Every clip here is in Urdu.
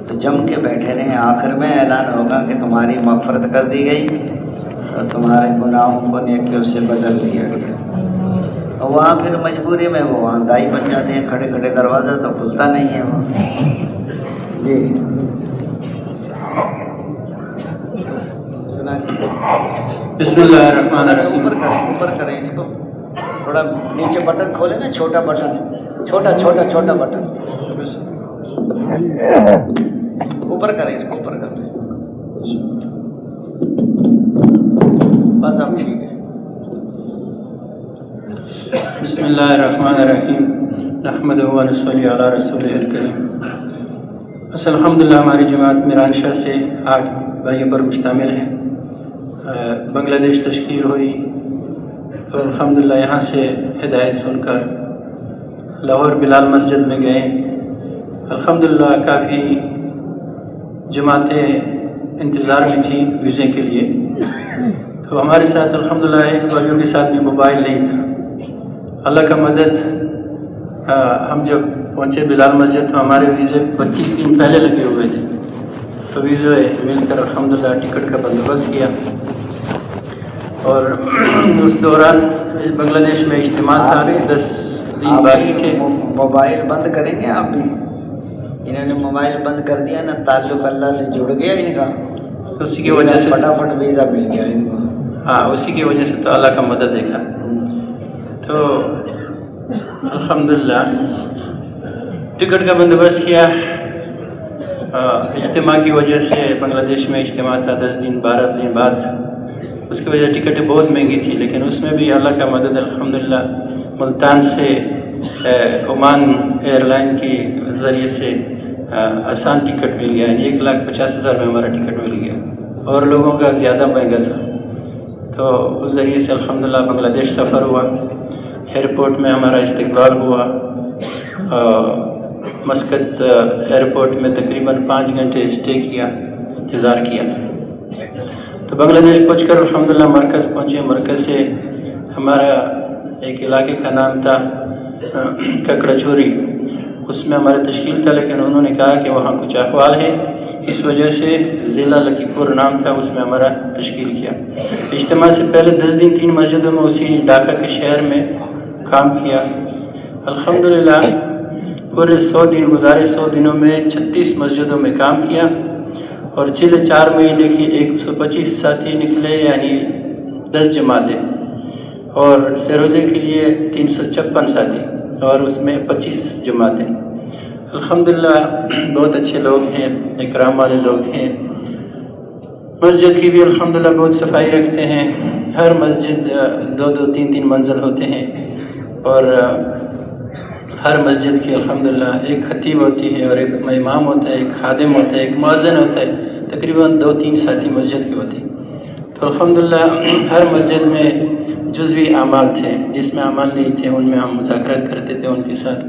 تو جم کے بیٹھے رہیں، آخر میں اعلان ہوگا کہ تمہاری مغفرت کر دی گئی اور تمہارے گناہوں کو نیکیوں سے بدل دیا گیا۔ اور وہاں پھر مجبوری میں وہ وہاں دائی بن جاتے ہیں، کھڑے کھڑے دروازہ تو کھلتا نہیں ہے وہ۔ جی بسم اللہ الرحمن الرحیم۔ اوپر کریں اس کو، تھوڑا نیچے بٹن کھولیں نا، چھوٹا بٹن، چھوٹا بٹن اوپر کریں، اس کو اوپر کر لیں بس، اب ٹھیک ہے۔ بسم اللہ الرحمن الرحیم، نحمدہ و نصلی علی رسولہ الکریم۔ الحمدللہ ہماری جماعت میران شاہ سے 8 بھائیوں پر مشتمل ہے۔ بنگلہ دیش تشکیل ہوئی تو الحمدللہ یہاں سے ہدایت سن کر لاہور بلال مسجد میں گئے۔ الحمدللہ کافی جماعتیں انتظار میں تھیں ویزے کے لیے، تو ہمارے ساتھ الحمدللہ ایک بھائیوں کے ساتھ بھی موبائل نہیں تھا۔ اللہ کا مدد، ہم جب پہنچے بلال مسجد تو ہمارے ویزے 25 دن پہلے لگے ہوئے تھے، تو ویزے مل کر الحمدللہ ٹکٹ کا بندوبست کیا۔ اور اس دوران بنگلہ دیش میں اجتماع تھا، 10 دن باقی تھے۔ موبائل بند کریں گے آپ بھی؟ انہوں نے موبائل بند کر دیا نا، تعلق اللہ سے جڑ گیا ان کا، اسی کی وجہ سے فٹافٹ ویزا مل گیا ان کو۔ ہاں، اسی کی وجہ سے تو اللہ کا مدد دیکھا۔ تو الحمدللہ ٹکٹ کا بندوبست کیا۔ اجتماع کی وجہ سے بنگلہ دیش میں اجتماع تھا 10 دن 12 دن بعد، اس کی وجہ ٹکٹیں بہت مہنگی تھی، لیکن اس میں بھی اللہ کا مدد الحمدللہ ملتان سے عمان ایئر لائن کے ذریعے سے آسان ٹکٹ مل گیا، یعنی 1,50,000 میں ہمارا ٹکٹ مل گیا، اور لوگوں کا زیادہ مہنگا تھا۔ تو اس ذریعے سے الحمدللہ بنگلہ دیش سفر ہوا۔ ایئرپورٹ میں ہمارا استقبال ہوا، مسقط ایئرپورٹ میں تقریباً 5 گھنٹے اسٹے کیا، انتظار کیا۔ تو بنگلہ دیش پہنچ کر الحمدللہ مرکز پہنچے۔ مرکز سے ہمارا ایک علاقے کا نام تھا ککڑا چوری، اس میں ہمارا تشکیل تھا، لیکن انہوں نے کہا کہ وہاں کچھ احوال ہے، اس وجہ سے ضلع لکی پور نام تھا، اس میں ہمارا تشکیل کیا۔ اجتماع سے پہلے 10 دن 3 مسجدوں میں اسی ڈھاکہ کے شہر میں کام کیا۔ الحمدللہ پورے 100 دن گزارے، 100 دنوں میں 36 مسجدوں میں کام کیا، اور پچھلے 4 مہینے کی 125 ساتھی نکلے، یعنی 10 جماعتیں، اور سروزے کے لیے 356 ساتھی، اور اس میں 25 جماعتیں۔ الحمدللہ بہت اچھے لوگ ہیں، اکرام والے لوگ ہیں۔ مسجد کی بھی الحمدللہ بہت صفائی رکھتے ہیں۔ ہر مسجد 2-2 3-3 منزل ہوتے ہیں، اور ہر مسجد کی الحمدللہ ایک خطیب ہوتی ہے، اور ایک امام ہوتا ہے، ایک خادم ہوتا ہے، ایک مؤذن ہوتا ہے، تقریباً 2-3 ساتھی مسجد کے ہوتے ہیں۔ تو الحمدللہ ہر مسجد میں جزوی اعمال تھے، جس میں اعمال نہیں تھے ان میں ہم مذاکرات کرتے تھے ان کے ساتھ،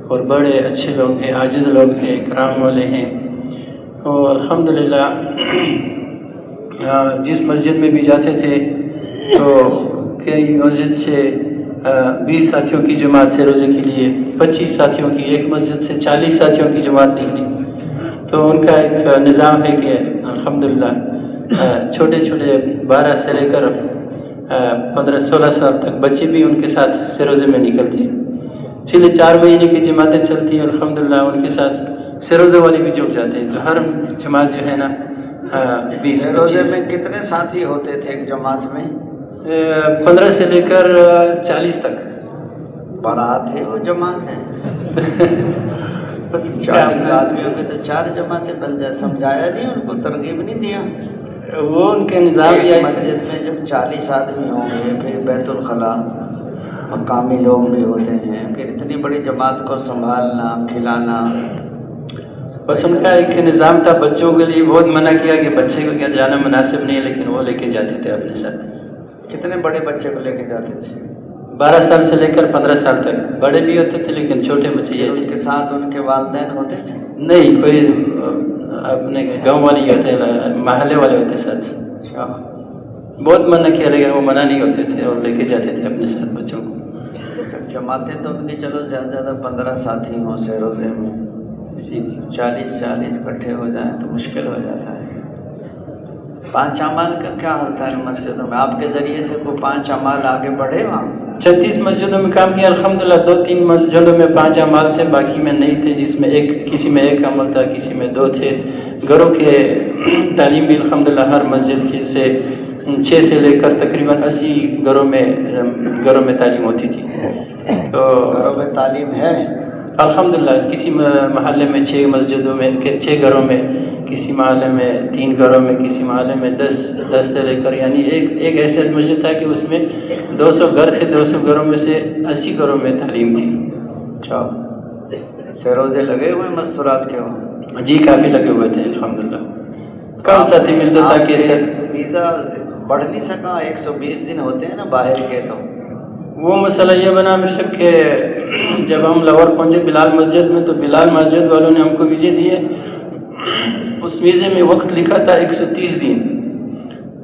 اور بڑے اچھے لوگ ہیں، عاجز لوگ ہیں، اکرام والے ہیں۔ تو الحمدللہ جس مسجد میں بھی جاتے تھے تو کئی مسجد سے 20 ساتھیوں کی جماعت سے روزے کے لیے، 25 ساتھیوں کی، ایک مسجد سے 40 ساتھیوں کی جماعت نکلی۔ تو ان کا ایک نظام ہے کہ الحمدللہ چھوٹے چھوٹے 12 سے لے کر 15-16 سال تک بچے بھی ان کے ساتھ سروزے میں نکلتے ہیں۔ پچھلے 4 مہینے کی جماعتیں چلتی ہیں، الحمدللہ ان کے ساتھ سروزے والے بھی جڑ جاتے ہیں۔ تو ہر جماعت جو ہے نا 20 سروزے میں کتنے ساتھی ہوتے تھے ایک جماعت میں؟ 15 سے لے کر 40 تک۔ بارات ہے وہ جماعت ہے، بس 40 آدمیوں کے تو 4 جماعتیں بن جائے۔ سمجھایا نہیں ان کو، ترغیب نہیں دیا؟ وہ ان کے نظام ایک مسجد میں جب 40 آدمی ہوں گے، پھر بیت الخلا، مقامی لوگ بھی ہوتے ہیں، پھر اتنی بڑی جماعت کو سنبھالنا، کھلانا۔ بس ان کا ایک نظام تھا، بچوں کے لیے بہت منع کیا کہ بچے کو کیا جانا مناسب نہیں ہے، لیکن وہ لے کے جاتے تھے اپنے ساتھ۔ کتنے بڑے بچے کو لے کے جاتے تھے؟ 12 سال سے لے کر 15 سال تک، بڑے بھی ہوتے تھے لیکن چھوٹے بچے یہ ان کے ساتھ ان کے والدین ہوتے تھے؟ نہیں، کوئی اپنے گاؤں والے ہی ہوتے، محلے والے ہوتے ساتھ۔ اچھا، بہت منع کیا لیکن وہ منع نہیں ہوتے تھے، اور لے کے جاتے تھے اپنے ساتھ بچوں کو۔ جماعتیں تو ان کی چلو زیادہ 15 ساتھی ہوں سے روزے میں، جی جی 40 اکٹھے ہو جائیں تو مشکل ہو جاتا ہے۔ 5 اعمال کا کیا حالتا ہے مسجدوں میں؟ آپ کے ذریعے سے کوئی 5 اعمال آگے بڑھے وہاں؟ 36 مسجدوں میں کام کیا الحمدللہ۔ 2-3 مسجدوں میں 5 اعمال تھے، باقی میں نہیں تھے، جس میں کسی میں 1 عمل تھا، کسی میں 2 تھے۔ گھروں کے تعلیم بھی الحمدللہ ہر مسجد سے 6 سے لے کر تقریباً 80 گھروں میں تعلیم ہوتی تھی۔ تو گھروں میں تعلیم ہے الحمدللہ، کسی محلے میں 6 مسجدوں میں 6 گھروں میں، کسی محلے میں 3 گھروں میں، کسی محلے میں 10 سے لے کر، یعنی ایک ایسا مسجد تھا کہ اس میں 200 گھر تھے، 200 گھروں میں سے 80 گھروں میں تعلیم تھی۔ اچھا، سے روزے لگے ہوئے مستورات کے وہاں؟ جی کافی لگے ہوئے تھے الحمدللہ، کم ساتھی ملتا تھا کہ سر ویزا بڑھ نہیں سکا؟ 120 دن ہوتے ہیں نا باہر کے، تو وہ مسئلہ یہ بنا مرشد کہ جب ہم لاہور پہنچے بلال مسجد میں، تو بلال مسجد والوں نے ہم کو ویزے دیے، اس ویزے میں وقت لکھا تھا 130 دن،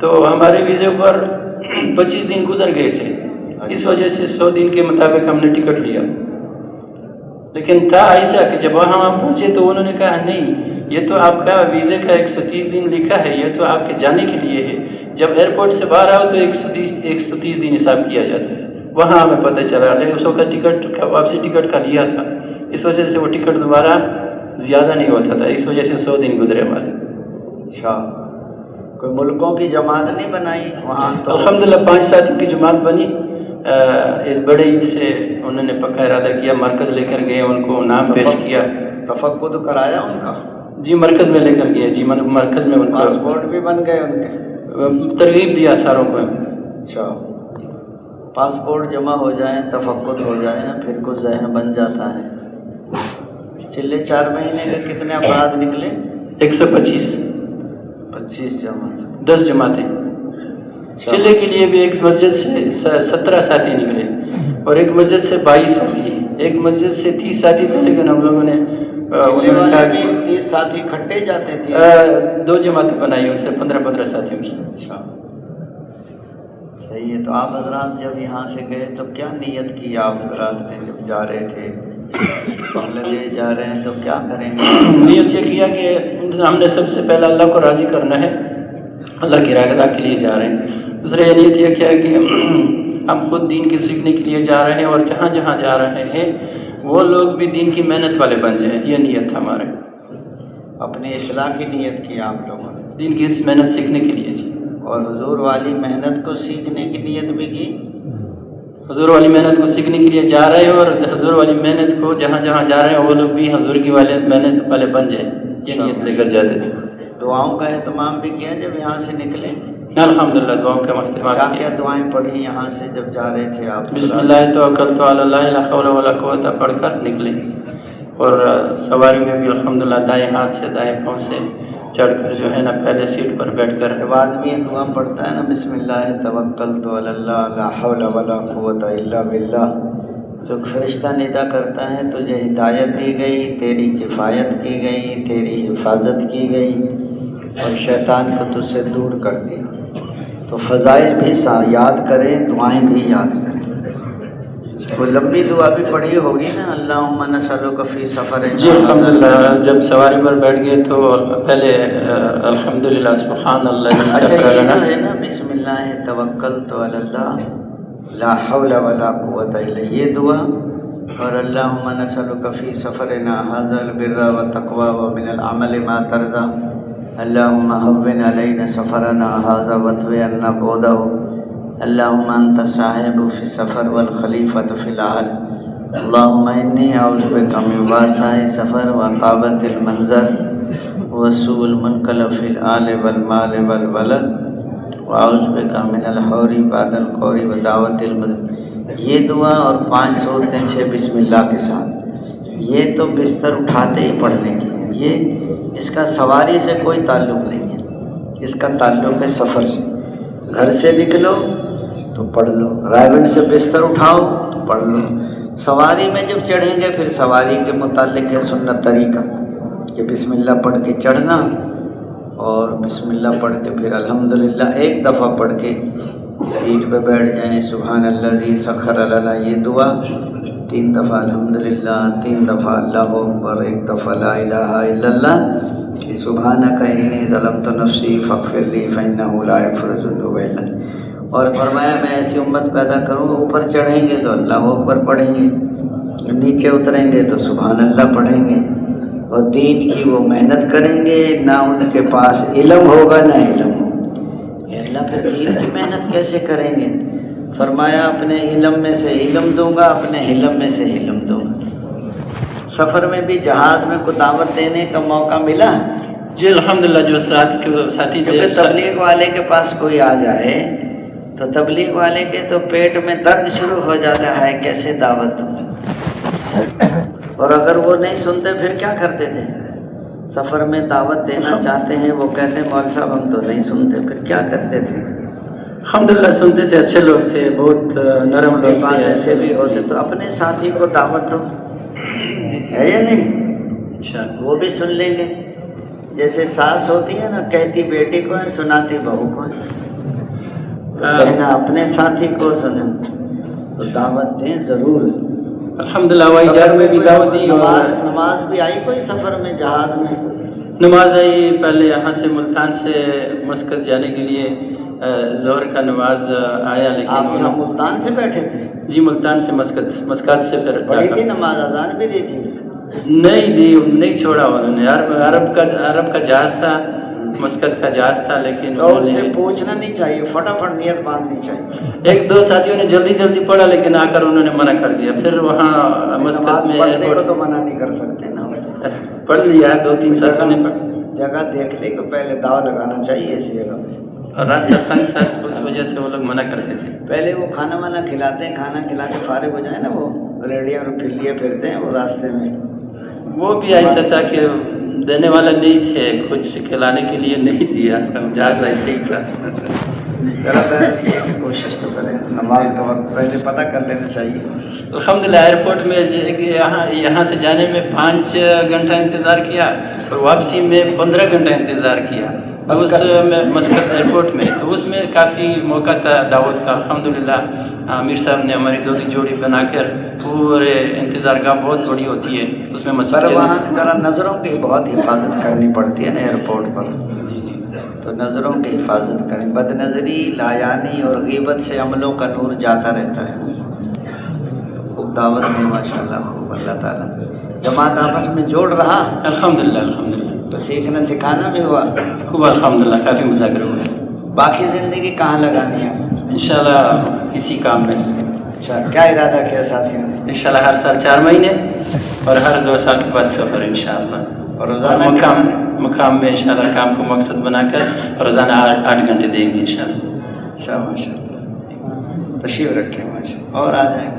تو ہمارے ویزے پر 25 دن گزر گئے تھے، اس وجہ سے 100 دن کے مطابق ہم نے ٹکٹ لیا۔ لیکن تھا ایسا کہ جب وہاں ہم پہنچے تو انہوں نے کہا نہیں، یہ تو آپ کا ویزے کا 130 دن لکھا ہے، یہ تو آپ کے جانے کے لیے ہے، جب ایئرپورٹ سے باہر آؤ تو 130 دن حساب کیا جاتا ہے۔ وہاں ہمیں پتہ چلا، لیکن اس کا ٹکٹ کا واپسی ٹکٹ کا لیا تھا، اس وجہ سے وہ ٹکٹ دوبارہ زیادہ نہیں ہوتا تھا، اس وجہ سے 100 دن گزرے ہمارے۔ اچھا، کوئی ملکوں کی جماعت نہیں بنائی وہاں؟ تو الحمدللہ 5 ساتھیوں کی جماعت بنی، اس بڑے عید سے انہوں نے پکا ارادہ کیا، مرکز لے کر گئے، ان کو نام پیش کیا، تفقد کرایا ان کا؟ جی مرکز میں لے کر گئے، جی مرکز میں ان کو پاسپورٹ بھی بن گئے ان کے؟ ترغیب دیا ساروں کو۔ اچھا، پاسپورٹ جمع ہو جائیں، تفقد ہو جائے نا، پھر کچھ ذہن بن جاتا ہے۔ پچھلے 4 مہینے کے کتنے افراد نکلے؟ 125 جماعت، 10 جماعتیں۔ چلے کے لیے بھی ایک مسجد سے 17 ساتھی نکلے، اور ایک مسجد سے 22 ساتھی، ایک مسجد سے 30 ساتھی تھے، لیکن ہم لوگوں نے 30 ساتھی کھٹے جاتے تھے، 2 جماعتیں بنائی ان سے 15 ساتھیوں کی۔ اچھا صحیح ہے۔ تو آپ حضرات جب یہاں سے گئے تو کیا نیت کی آپ حضرات نے جب جا رہے تھے؟ بنگلہ دیش جا رہے ہیں تو کیا کریں گے؟ نیت یہ کیا کہ ہم نے سب سے پہلے اللہ کو راضی کرنا ہے، اللہ کی رضا کے لیے جا رہے ہیں۔ دوسرا یہ نیت یہ کیا کہ ہم خود دین کی سیکھنے کے لیے جا رہے ہیں، اور جہاں جہاں جا رہے ہیں وہ لوگ بھی دین کی محنت والے بن جائیں، یہ نیت تھا ہمارے۔ اپنی اصلاح کی نیت کی آپ لوگوں نے، دین کی اس محنت سیکھنے کے لیے جی، اور حضور والی محنت کو سیکھنے کی نیت بھی کی؟ حضور والی محنت کو سیکھنے کے لیے جا رہے ہیں، اور حضور والی محنت کو جہاں جہاں جا رہے ہیں وہ لوگ بھی حضور کی والی محنت والے بن جائیں، یہ نیت لے کر جاتے تھے۔ دعاؤں کا اہتمام بھی کیا جب یہاں سے نکلے؟ الحمدللہ دعاؤں کا اہتمام کیا کیا۔ کیا دعائیں پڑھی یہاں سے جب جا رہے تھے آپ؟ بسم اللہ توکلت علی اللہ لا حول ولا قوت پڑھ کر نکلے، اور سواری میں بھی الحمدللہ دائیں ہاتھ سے دائیں پاؤں سے چڑھ کر جو ہے نا پہلے سیٹ پر بیٹھ کر جب آدمی یہ دعا پڑھتا ہے نا، بسم اللہ توکلت علی اللہ لا حول ولا قوت الا باللہ، جو فرشتہ ندا کرتا ہے تجھے ہدایت دی گئی، تیری کفایت کی گئی، تیری حفاظت کی گئی، اور شیطان کو تجھ سے دور کر دیا۔ تو فضائل بھی یاد کریں، دعائیں بھی یاد کریں۔ وہ لمبی دعا بھی پڑھی ہوگی نا، اللہم نسألک فی سفرنا۔ جی الحمدللہ جب سواری پر بیٹھ گئے تو پہلے الحمدللہ سبحان اللہ۔ اچھا یہ ہے نا، بسم اللہ توکلت علی اللہ لا حول ولا قوت الا، یہ دعا، اور اللہم نسألک فی سفرنا ھذا البر والتقوی ومن العمل ما ترضى، اللہم هون علینا سفرنا ھذا واطوِ عنا بعدہ، اللہم انت الصاحب فی السفر والخلیفۃ فی الأہل، اللہم انی اعوذ بک من وعثاء السفر وقابۃ المنظر وسوء المنقلب فی الآل والمال والولد، واعوذ بک من الحور بعد القور ودعوۃ المظلوم۔ یہ دعا اور 5 صورتیں 6 بسم اللہ کے ساتھ، یہ تو بستر اٹھاتے ہی پڑھنے کی ہے، یہ اس کا سواری سے کوئی تعلق نہیں ہے، اس کا تعلق ہے سفر سے۔ گھر سے نکلو تو پڑھ لو، رائے سے بستر اٹھاؤ تو پڑھ لو، سواری میں جب چڑھیں گے پھر سواری کے متعلق ہے سنت طریقہ کہ بسم اللہ پڑھ کے چڑھنا، اور بسم اللہ پڑھ کے پھر الحمدللہ ایک دفعہ پڑھ کے سیٹ پہ بیٹھ جائیں، سبحان الذی سخر لنا، یہ دعا 3 دفعہ الحمدللہ، 3 دفعہ اللہ اکبر، 1 دفعہ لا الہ الا اللہ، سبحانک انی ظلمت نفسی فاغفر لی فانہ لا یغفر الذنوب الا انت۔ اور فرمایا میں ایسی امت پیدا کروں، اوپر چڑھیں گے تو اللہ اکبر پڑھیں گے، نیچے اتریں گے تو سبحان اللہ پڑھیں گے، اور دین کی وہ محنت کریں گے، نہ ان کے پاس علم ہوگا نہ علم ہوگا۔ اے اللہ پھر دین کی محنت کیسے کریں گے؟ فرمایا اپنے علم میں سے علم دوں گا، اپنے حلم میں سے حلم دوں گا۔ سفر میں بھی جہاز میں کو دعوت دینے کا موقع ملا؟ جی الحمدللہ، جو ساتھی کیونکہ تبلیغ والے کے پاس کوئی آ جائے تو تبلیغ والے کے تو پیٹ میں درد شروع ہو جاتا ہے، کیسے دعوت دوں؟ اور اگر وہ نہیں سنتے پھر کیا کرتے تھے؟ سفر میں دعوت دینا چاہتے ہیں، وہ کہتے ہیں مول صاحب ہم تو نہیں سنتے، پھر کیا کرتے تھے؟ الحمدللہ سنتے تھے، اچھے لوگ تھے، بہت نرم لوگ تھے۔ ایسے بھی ہوتے تو اپنے ساتھی کو دعوت دو، ہے یا نہیں؟ وہ بھی سن لیں گے۔ جیسے ساس ہوتی ہے نا، کہتی بیٹی کو ہے، سناتی بہو کو ہے، تو کہنا اپنے ساتھی کو سنیں تو دعوت دیں ضرور۔ الحمدللہ ہوائی جہاز میں بھی دعوت دی، نماز بھی آئی کوئی سفر میں جہاز میں؟ نماز آئی، پہلے یہاں سے ملتان سے مسقط جانے کے لیے ظہر کا نماز آیا، لیکن آپ یہاں ملتان سے بیٹھے تھے؟ جی ملتان سے مسقط سے پھر پڑھی تھی نماز، اذان بھی دی تھی؟ نہیں دی، نہیں چھوڑا انہوں نے۔ عرب کا جہاز تھا، مسقط کا جہاز تھا، لیکن تو ان سے پوچھنا نہیں چاہیے، فٹافٹ نیت باندھنی چاہیے۔ 1-2 ساتھیوں نے جلدی پڑھا، لیکن آ کر انہوں نے منع کر دیا۔ پھر وہاں مسقط میں پڑھنے کو تو منع نہیں کر سکتے نا، پڑھ لیا، 2-3 ساتھیوں نے جگہ دیکھ لی کہ پہلے داؤ لگانا چاہیے اس جگہ میں، اور راستہ تنگ سا، اس وجہ سے وہ لوگ منع کرتے تھے۔ پہلے وہ کھانا وانا کھلاتے ہیں، کھانا کھلا کے فارغ ہو جائے نا، وہ ریڑیاں اور پھلیے پھرتے ہیں وہ راستے میں، وہ بھی ایسا تھا کہ دینے والا نہیں تھے، کچھ کھلانے کے لیے نہیں دیا، جہاز ایسے ہی تھا۔ کوشش تو کریں، نماز کا وقت پہلے پتہ کر لینا چاہیے۔ الحمدللہ ایئرپورٹ میں یہاں سے جانے میں 5 گھنٹہ انتظار کیا، اور واپسی میں 15 گھنٹہ انتظار کیا اس میں مسقط ایئرپورٹ میں۔ تو اس میں کافی موقع تھا دعوت کا، الحمدللہ امیر صاحب نے ہماری دوسری جوڑی بنا کر پورے انتظار گاہ بہت بڑی ہوتی ہے، اس میں سر وہاں ذرا نظروں کی بہت حفاظت کرنی پڑتی ہے نا ایئرپورٹ پر، تو نظروں کی حفاظت کریں، بد نظری، لایانی اور غیبت سے عملوں کا نور جاتا رہتا ہے۔ خوب دعوت میں ماشاءاللہ، خوب اللہ تعالیٰ جماعت آپس میں جوڑ رہا، الحمدللہ تو سیکھنا سکھانا بھی ہوا خوب، الحمدللہ کافی مذاکرے ہوئے۔ باقی زندگی کہاں لگانی ہے؟ انشاءاللہ اسی کام میں۔ اچھا، کیا ارادہ کیا ساتھیوں نے؟ انشاءاللہ ہر سال 4 مہینے اور ہر 2 سال کے بعد سفر انشاءاللہ، اور روزانہ مقام میں انشاءاللہ کام کو مقصد بنا کر روزانہ 8 گھنٹے دیں گے انشاءاللہ۔ اچھا ماشاء اللہ، تشریف رکھیں ماشاء اللہ، اور آ جائیں۔